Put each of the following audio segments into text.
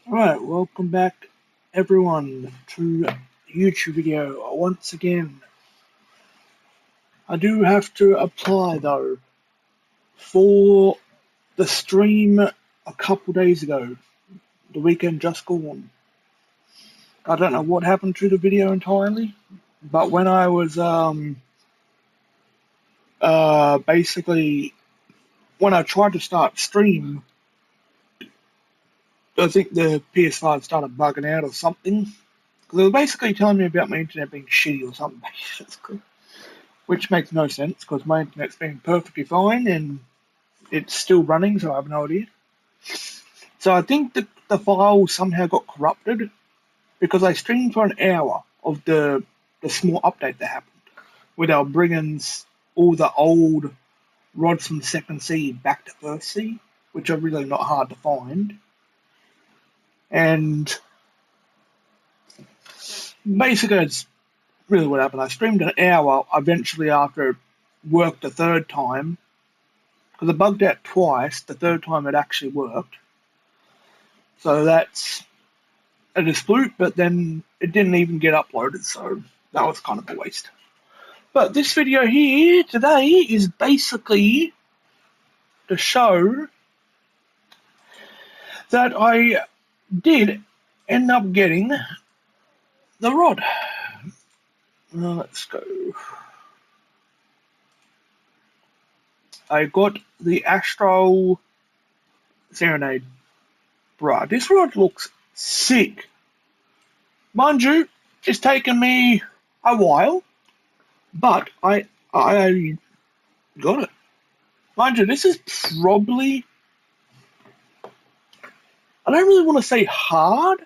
Alright, welcome back everyone to the YouTube video once again. I do have to apply though for the stream a couple days ago, the weekend just gone. I don't know what happened to the video entirely, but when I was basically when I tried to start stream, I think the PS5 started bugging out or something. Because they were basically telling me about my internet being shitty or something, basically. Which makes no sense because my internet's been perfectly fine and it's still running, so I have no idea. So I think that the file somehow got corrupted because I streamed for an hour of the small update that happened, where they were bringing all the old rods from second sea back to first sea, which are really not hard to find. And basically, it's really what happened. I streamed an hour. Eventually, after it worked a third time, because I bugged out twice, the third time it actually worked. So that's a dispute, but then it didn't even get uploaded, so that was kind of a waste. But this video here today is basically to show that I did end up getting the rod. Let's go. I got the Astro Serenade. Bruh, this rod looks sick. Mind you, it's taken me a while, but I got it. Mind you, this is probably, I don't really want to say hard,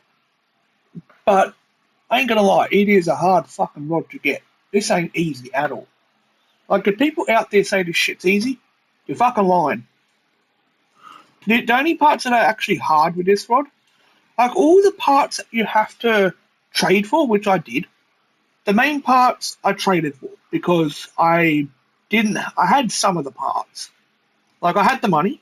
but I ain't gonna lie, it is a hard fucking rod to get. This ain't easy at all. Like, if people out there say this shit's easy, you're fucking lying. The only parts that are actually hard with this rod, like all the parts that you have to trade for, which I did, the main parts I traded for because I had some of the parts. Like, I had the money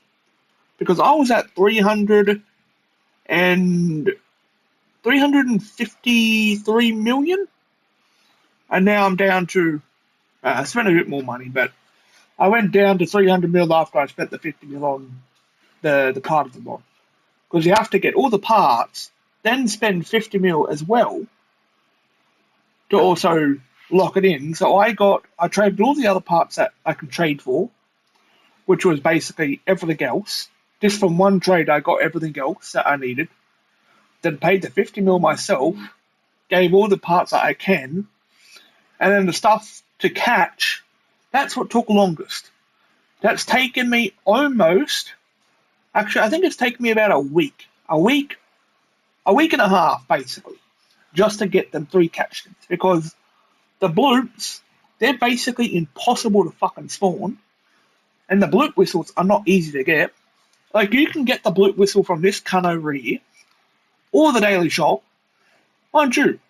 because I was at 353 million, and now I'm down to, I spent a bit more money, but I went down to 300 mil after I spent the 50 mil on the part of the mod. Because you have to get all the parts, then spend 50 mil as well to also lock it in. So I traded all the other parts that I can trade for, which was basically everything else. Just from one trade, I got everything else that I needed. Then paid the 50 mil myself, gave all the parts that I can, and then the stuff to catch, that's what took longest. That's taken me almost, actually, I think it's taken me about a week and a half, basically, just to get them 3 catch things. Because the bloops, they're basically impossible to fucking spawn, and the bloop whistles are not easy to get. Like, you can get the bloop whistle from this cunt over here, or the daily shop. Mind you,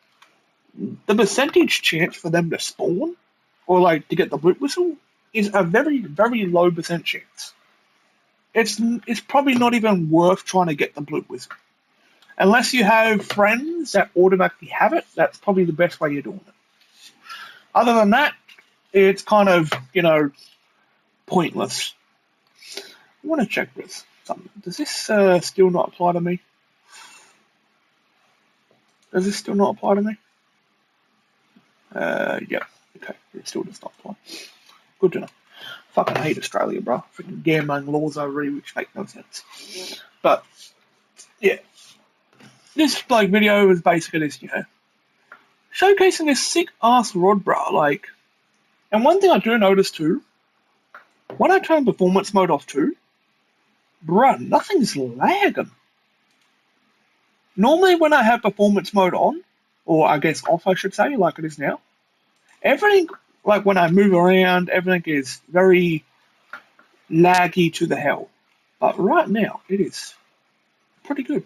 the percentage chance for them to spawn, or like to get the bloop whistle, is a very, very low percent chance. It's probably not even worth trying to get the bloop whistle. Unless you have friends that automatically have it, that's probably the best way you're doing it. Other than that, it's kind of, pointless. I want to check this. Does this still not apply to me? Does this still not apply to me? Yeah. Okay, it still does not apply. Good to know. Fucking hate Australia, bro. Freaking gambling laws over here, which make no sense. But, yeah. This, video is basically this, showcasing this sick-ass rod, bro. Like, and one thing I do notice, too, when I turn performance mode off, too, bruh, nothing's lagging. Normally, when I have performance mode on, or I guess off, I should say, like it is now, everything, like when I move around, everything is very laggy to the hell. But right now, it is pretty good.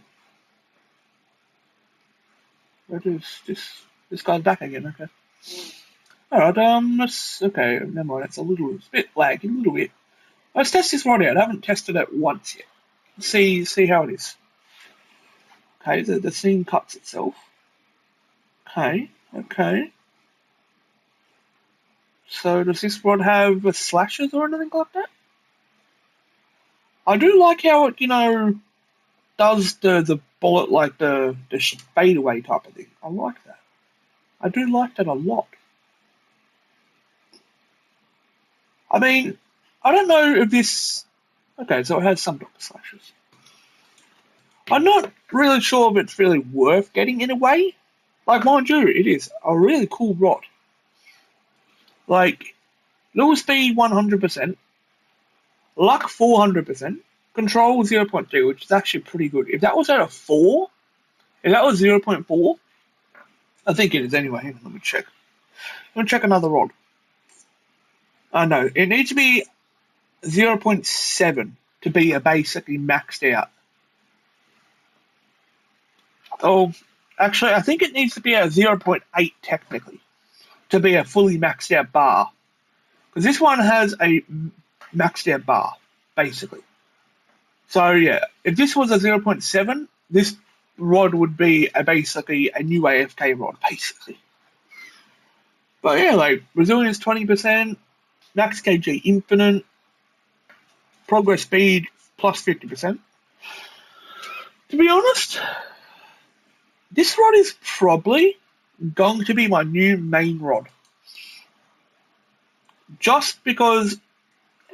This guy's back again, okay. Alright, okay, never mind, it's a bit laggy, a little bit. Let's test this rod out. I haven't tested it once yet. See how it is. Okay, the seam cuts itself. Okay, okay. So does this rod have slashes or anything like that? I do like how it, does the bullet like the fadeaway type of thing. I like that. I do like that a lot. I mean, I don't know if this. Okay, so it has some doctor slashes. I'm not really sure if it's really worth getting in a way. Like, mind you, it is a really cool rod. Like, lure speed 100%, luck 400%, control 0.2, which is actually pretty good. If that was at a 4, if that was 0.4, I think it is anyway. Hang on, let me check. Let me check another rod. No, it needs to be 0.7 to be a basically maxed out. Oh, actually, I think it needs to be a 0.8 technically to be a fully maxed out bar. Because this one has a maxed out bar, basically. So yeah, if this was a 0.7, this rod would be basically a new AFK rod, basically. But yeah, like resilience 20%, max kg infinite, progress speed plus 50%. To be honest, this rod is probably going to be my new main rod. Just because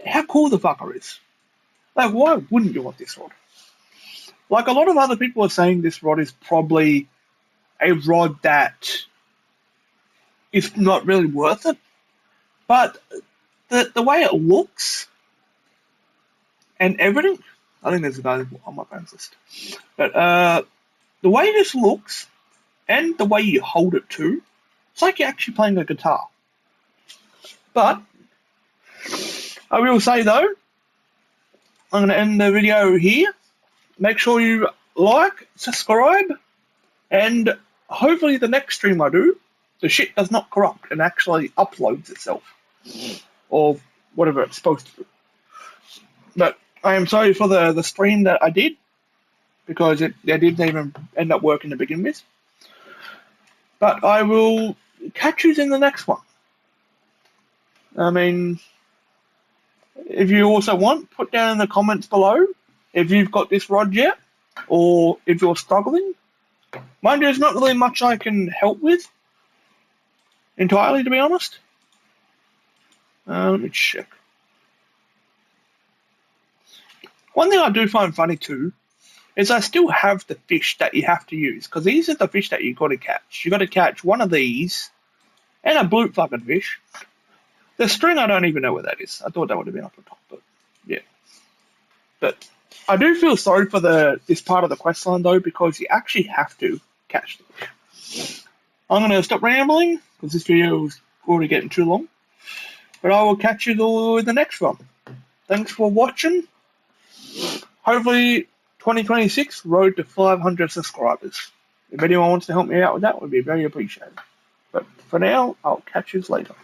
how cool the fucker is. Like, why wouldn't you want this rod? Like, a lot of other people are saying this rod is probably a rod that is not really worth it. But the way it looks and everything, I think there's a guy on my friends list. But the way this looks and the way you hold it too, it's like you're actually playing a guitar. But I will say though, I'm going to end the video here. Make sure you like, subscribe, and hopefully the next stream I do, the shit does not corrupt and actually uploads itself. Or whatever it's supposed to do. But I am sorry for the stream that I did, because it didn't even end up working to begin with. But I will catch you in the next one. I mean, if you also want, put down in the comments below if you've got this rod yet, or if you're struggling. Mind you, there's not really much I can help with entirely, to be honest. Let me check. One thing I do find funny too is I still have the fish that you have to use, because these are the fish that you got to catch. You got to catch one of these and a blue fucking fish. The string, I don't even know where that is. I thought that would have been up the top, but yeah. But I do feel sorry for this part of the quest line though, because you actually have to catch the fish. I'm going to stop rambling because this video is already getting too long. But I will catch you in the next one. Thanks for watching. Hopefully 2026 road to 500 subscribers. If anyone wants to help me out with that, would be very appreciated. But for now, I'll catch you later.